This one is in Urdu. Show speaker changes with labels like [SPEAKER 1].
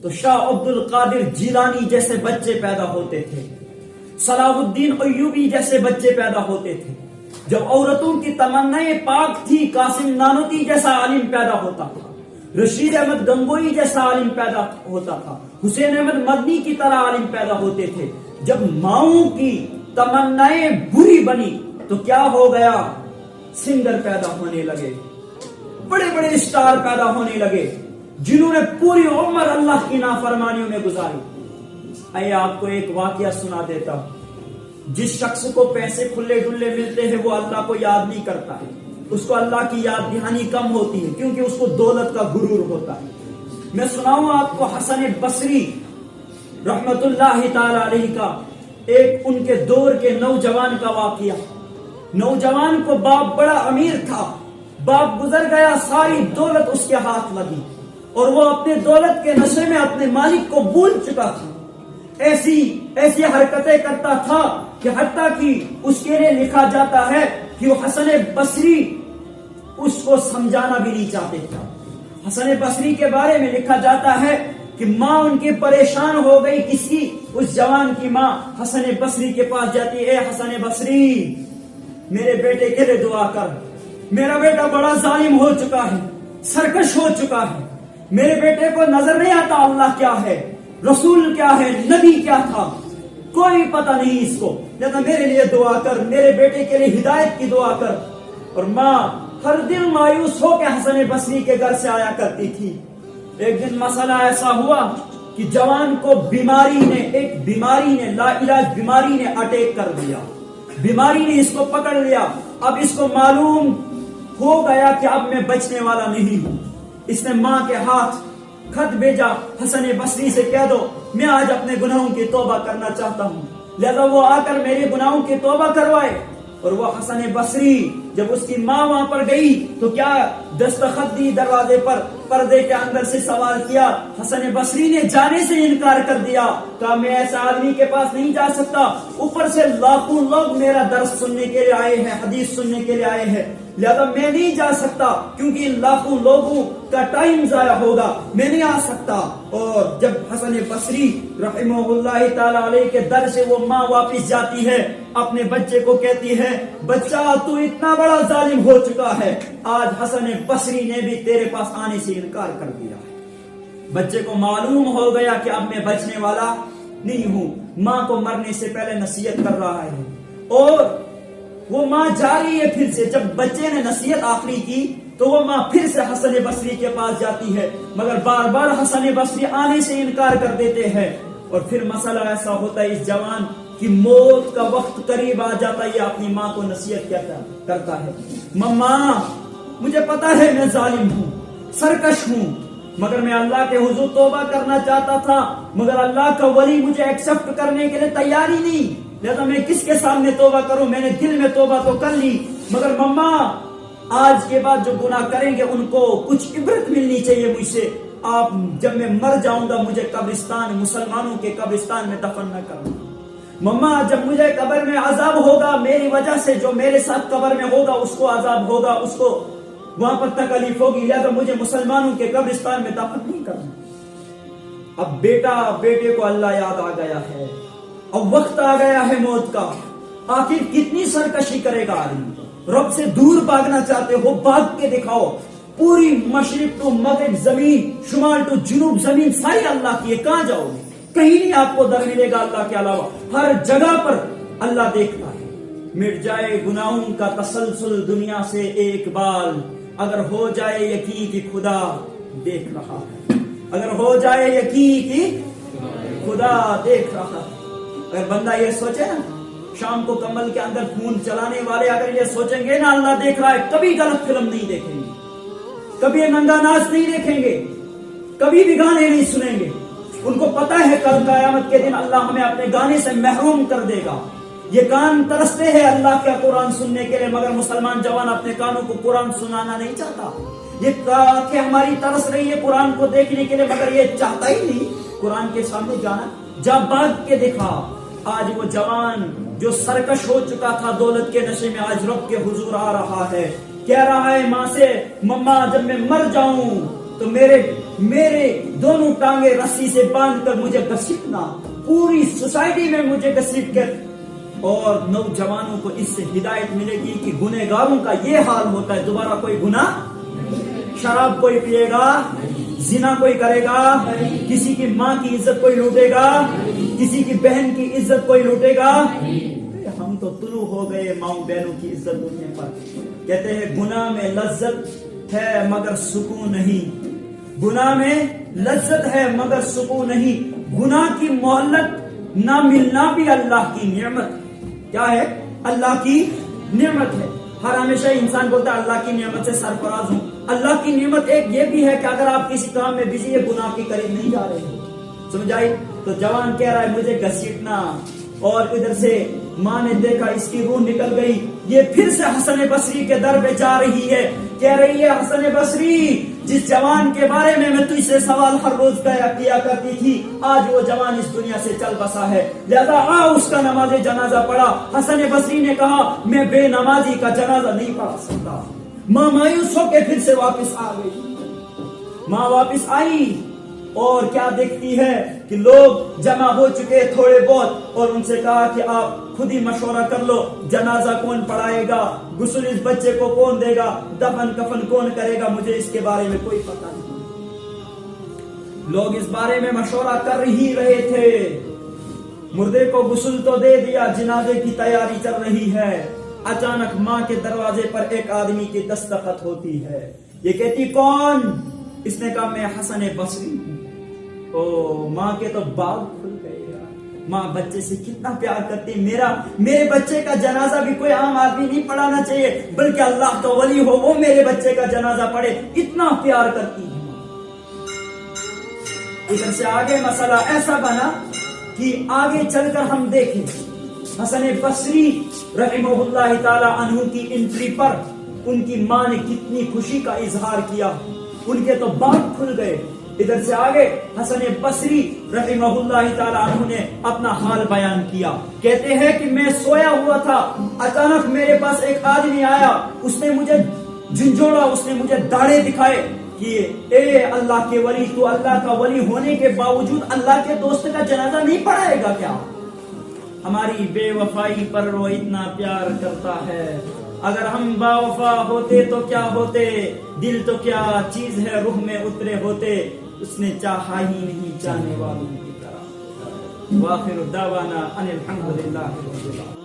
[SPEAKER 1] تو شاہ عبد القادر جیلانی جیسے بچے پیدا ہوتے تھے، صلاح الدین ایوبی جیسے بچے پیدا ہوتے تھے۔ جب عورتوں کی تمنائیں پاک تھی، قاسم نانوتی جیسا عالم پیدا ہوتا تھا، رشید احمد گنگوئی جیسا عالم پیدا ہوتا تھا، حسین احمد مدنی کی طرح عالم پیدا ہوتے تھے۔ جب ماؤں کی تمنائیں بری بنی تو کیا ہو گیا؟ سنگر پیدا ہونے لگے، بڑے بڑے اسٹار پیدا ہونے لگے، جنہوں نے پوری عمر اللہ کی نافرمانیوں میں گزاری۔ آئیے آپ کو ایک واقعہ سنا دیتا ہوں۔ جس شخص کو پیسے کھلے ڈلے ملتے ہیں وہ اللہ کو یاد نہیں کرتا ہے، اس کو اللہ کی یاد دہانی کم ہوتی ہے، کیونکہ اس کو دولت کا غرور ہوتا ہے۔ میں سناؤں آپ کو حسن بصری رحمت اللہ تعالی علیہ کا ایک ان کے دور کے نوجوان کا واقعہ۔ نوجوان کو باپ بڑا امیر تھا، باپ گزر گیا، ساری دولت اس کے ہاتھ لگی اور وہ اپنے دولت کے نشے میں اپنے مالک کو بھول چکا تھا۔ ایسی حرکتیں کرتا تھا کہ حتیٰ کہ اس کے لیے لکھا جاتا ہے کہ وہ حسن بصری اس کو سمجھانا بھی نہیں چاہتے تھا۔ حسن بصری کے بارے میں لکھا جاتا ہے کہ ماں ان کی پریشان ہو گئی، اس جوان کی ماں حسن بصری کے پاس جاتی، اے حسن بصری میرے بیٹے کے لیے دعا کر، میرا بیٹا بڑا ظالم ہو چکا ہے، سرکش ہو چکا ہے، میرے بیٹے کو نظر نہیں آتا اللہ کیا ہے، رسول کیا ہے، نبی کیا تھا، کوئی پتہ نہیں اس کو، لیکن میرے لیے دعا کر، میرے بیٹے کے لیے ہدایت کی دعا کر۔ اور ماں ہر دن مایوس ہو کے حسن بصری کے گھر سے آیا کرتی تھی۔ ایک دن مسئلہ ایسا ہوا کہ جوان کو ایک بیماری نے لا علاج بیماری نے اٹیک کر دیا، بیماری نے اس کو پکڑ لیا۔ اب اس کو معلوم ہو گیا کہ اب میں بچنے والا نہیں ہوں۔ اس نے ماں کے ہاتھ خط بھیجا، حسن بصری سے کہہ دو میں آج اپنے گناہوں کی توبہ کرنا چاہتا ہوں، لہذا وہ آ کر میرے گناہوں کی توبہ کروائے۔ اور وہ حسن بصری جب اس کی ماں وہاں پر گئی تو کیا دستخط دی دروازے پر، پردے کے اندر سے سوال کیا۔ حسن بصری نے جانے سے انکار کر دیا، کہا میں ایسا آدمی کے پاس نہیں جا سکتا، اوپر سے لاکھوں لوگ میرا درس سننے کے لیے آئے ہیں، حدیث سننے کے لیے آئے ہیں، لہذا میں نہیں جا سکتا کیونکہ ان لاکھوں لوگوں کا ٹائم ضائع ہوگا، میں نہیں آ سکتا۔ اور جب حسن بصری رحمہ اللہ تعالی علیہ کے در سے وہ ماں واپس جاتی ہے، اپنے بچے کو کہتی ہے بچہ تو اتنا بڑا ظالم ہو چکا ہے، آج حسن بصری نے بھی تیرے پاس آنے سے انکار کر دیا ہے۔ بچے کو معلوم ہو گیا کہ اب میں بچنے والا نہیں ہوں۔ ماں کو مرنے سے پہلے نصیحت کر رہا ہے اور وہ ماں جا رہی ہے پھر سے۔ جب بچے نے نصیحت آخری کی تو وہ ماں پھر سے حسن بصری کے پاس جاتی ہے، مگر بار بار حسن بصری آنے سے انکار کر دیتے ہیں۔ اور پھر مسئلہ ایسا ہوتا ہے، اس جوان کی موت کا وقت قریب آ جاتا ہے، یہ اپنی ماں کو نصیحت کرتا ہے، ماں مجھے پتا ہے میں ظالم ہوں، سرکش ہوں، مگر میں اللہ کے حضور توبہ کرنا چاہتا تھا، مگر اللہ کا ولی مجھے ایکسپٹ کرنے کے لیے تیار ہی نہیں، لہذا میں کس کے سامنے توبہ کروں؟ میں نے دل میں توبہ تو کر لی، مگر مما آج کے بعد جو گناہ کریں گے ان کو کچھ عبرت ملنی چاہیے مجھ سے، آپ جب میں مر جاؤں گا مجھے قبرستان، مسلمانوں کے قبرستان میں دفن نہ کرنا۔ مما جب مجھے قبر میں عذاب ہوگا میری وجہ سے، جو میرے ساتھ قبر میں ہوگا اس کو عذاب ہوگا، اس کو وہاں پر تکلیف ہوگی، لہذا مجھے مسلمانوں کے قبرستان میں دفن نہیں کرنا۔ اب بیٹے کو اللہ یاد آ گیا ہے، اب وقت آ گیا ہے موت کا، آخر کتنی سرکشی کرے گا آدمی؟ رب سے دور بھاگنا چاہتے ہو بھاگ کے دکھاؤ، پوری مشرق تو مغرب زمین، شمال تو جنوب زمین ساری اللہ کی ہے، کہاں جاؤ گے؟ کہیں نہیں آپ کو در ملے گا اللہ کے علاوہ، ہر جگہ پر اللہ دیکھتا ہے۔ مٹ جائے گناہوں کا تسلسل دنیا سے ایک بال، اگر ہو جائے یقین کہ خدا دیکھ رہا ہے، اگر ہو جائے یقین کہ خدا دیکھ رہا ہے۔ اگر بندہ یہ سوچے نا، شام کو کمبل کے اندر خون چلانے والے اگر یہ سوچیں گے نا اللہ دیکھ رہا ہے، کبھی غلط فلم نہیں دیکھیں گے، کبھی ننگا ناچ نہیں دیکھیں گے، کبھی بھی گانے نہیں سنیں گے۔ ان کو پتا ہے کل قیامت کے دن اللہ ہمیں اپنے گانے سے محروم کر دے گا۔ یہ کان ترستے ہیں اللہ کا قرآن سننے کے لیے، مگر مسلمان جوان اپنے کانوں کو قرآن سنانا نہیں چاہتا۔ یہ آنکھیں ہماری ترس رہی ہے قرآن کو دیکھنے کے لیے، مگر یہ چاہتا ہی نہیں قرآن کے سامنے جانا۔ جا بھاگ کے دکھا۔ آج وہ جوان جو سرکش ہو چکا تھا دولت کے نشے میں، آج رب کے حضور آ رہا ہے، کہہ رہا ہے ماں سے، مما جب میں مر جاؤں تو میرے دونوں ٹانگیں رسی سے باندھ کر مجھے گھسیٹنا، پوری سوسائٹی میں مجھے گھسیٹ کر، اور نوجوانوں کو اس سے ہدایت ملے گی کہ گنہگاروں کا یہ حال ہوتا ہے، دوبارہ کوئی گناہ، شراب کوئی پیے گا، زنا کوئی کرے گا، کسی کی ماں کی عزت کوئی لوٹے گا، کسی کی بہن کی عزت کوئی لوٹے گا۔ ہم تو طلوع ہو گئے ماؤں بہنوں کی عزت لوٹنے پر۔ کہتے ہیں گناہ میں لذت ہے مگر سکون نہیں، گناہ میں لذت ہے مگر سکون نہیں، گناہ کی مہلت نہ ملنا بھی اللہ کی نعمت ہے۔ کیا ہے؟ اللہ کی نعمت ہے۔ ہر ہمیشہ انسان بولتا ہے اللہ کی نعمت سے سرفراز ہوں۔ اللہ کی نعمت ایک یہ بھی ہے کہ اگر آپ کسی کام میں بزی ہے، گناہ کے قریب نہیں جا رہے ہو، سمجھ آئی؟ تو جوان کہہ رہا ہے مجھے گھسیٹنا، اور ادھر سے ماں نے دیکھا اس کی روح نکل گئی، یہ پھر سے حسن بصری کے در پہ جا رہی ہے، کہہ رہی ہے حسن بصری، جس جوان کے بارے میں تجھ سے سوال ہر روز کیا کرتی تھی، آج وہ جوان اس دنیا سے چل بسا ہے، لہذا آ اس کا نماز جنازہ پڑھا۔ حسن بصری نے کہا میں بے نمازی کا جنازہ نہیں پڑھا سکتا۔ ماں مایوس ہو کے پھر سے واپس آ گئی۔ ماں واپس آئی اور کیا دیکھتی ہے کہ لوگ جمع ہو چکے تھوڑے بہت، اور ان سے کہا کہ آپ خود ہی مشورہ کر لو، جنازہ کون پڑھائے گا، غسل اس بچے کو کون دے گا، دفن کفن کون کرے گا، مجھے اس کے بارے میں کوئی پتہ نہیں۔ لوگ اس بارے میں مشورہ کر ہی رہے تھے، مردے کو غسل تو دے دیا، جنازے کی تیاری چل رہی ہے، اچانک ماں کے دروازے پر ایک آدمی کی دستخط ہوتی ہے۔ یہ کہتی کون؟ اس نے کہا میں حسن بصری ہوں۔ او ماں کے تو باغ کھل گئے یار، ماں بچے سے کتنا پیار کرتی، میرے بچے کا جنازہ بھی کوئی عام آدمی نہیں پڑھانا چاہیے، بلکہ اللہ کا ولی ہو وہ میرے بچے کا جنازہ پڑھے، اتنا پیار کرتی ہے۔ ادھر سے آگے مسئلہ ایسا بنا کہ آگے چل کر ہم دیکھیں حسن بصری رحمہ اللہ تعالی عنہ کی انٹری پر ان کی ماں نے کتنی خوشی کا اظہار کیا، ان کے تو باغ کھل گئے۔ ادھر سے آگے حسن بصری رحمہ اللہ تعالی عنہ نے اپنا حال بیان کیا، کہتے ہیں کہ میں سویا ہوا تھا، اچانک میرے پاس ایک آدمی آیا، اس نے مجھے جھنجھوڑا، اس نے مجھے داڑے دکھائے کہ اے اللہ کے ولی، تو اللہ کا ولی ہونے کے باوجود اللہ کے دوست کا جنازہ نہیں پڑھائے گا کیا؟ ہماری بے وفائی پر وہ اتنا پیار کرتا ہے، اگر ہم با وفا ہوتے تو کیا ہوتے، دل تو کیا چیز ہے روح میں اترے ہوتے، اس نے چاہا ہی نہیں چاہنے والوں کی طرح۔ وآخر دعوانا ان الحمدللہ رب العالمین۔